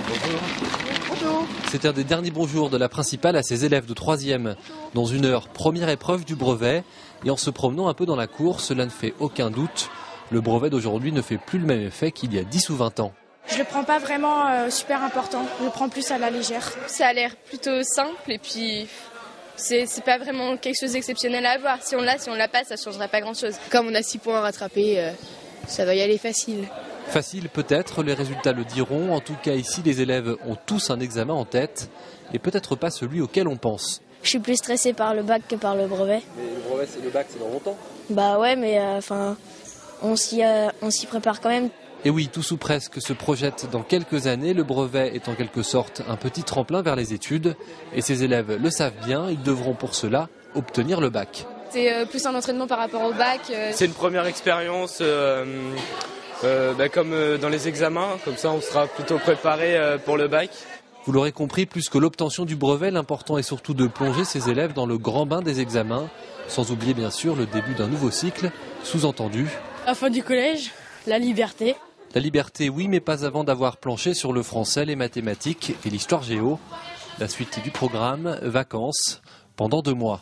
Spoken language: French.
Bonjour. C'est un des derniers bonjours de la principale à ses élèves de 3e. Dans une heure, première épreuve du brevet. Et en se promenant un peu dans la cour, cela ne fait aucun doute. Le brevet d'aujourd'hui ne fait plus le même effet qu'il y a 10 ou 20 ans. Je le prends pas vraiment super important, je le prends plus à la légère. Ça a l'air plutôt simple et puis c'est pas vraiment quelque chose d'exceptionnel à avoir. Si on l'a pas, ça changera pas grand chose. Comme on a 6 points à rattraper, ça va y aller facile. Facile peut-être, les résultats le diront. En tout cas ici, les élèves ont tous un examen en tête et peut-être pas celui auquel on pense. Je suis plus stressé par le bac que par le brevet. Mais le brevet, le bac, c'est dans longtemps. Bah ouais, mais on s'y prépare quand même. Et oui, tous ou presque se projettent dans quelques années. Le brevet est en quelque sorte un petit tremplin vers les études. Et ces élèves le savent bien, ils devront pour cela obtenir le bac. C'est plus un entraînement par rapport au bac. C'est une première expérience comme dans les examens, comme ça on sera plutôt préparé pour le bac. Vous l'aurez compris, plus que l'obtention du brevet, l'important est surtout de plonger ces élèves dans le grand bain des examens, sans oublier bien sûr le début d'un nouveau cycle, sous-entendu. À la fin du collège, la liberté. La liberté, oui, mais pas avant d'avoir planché sur le français, les mathématiques et l'histoire géo. La suite du programme, vacances, pendant 2 mois.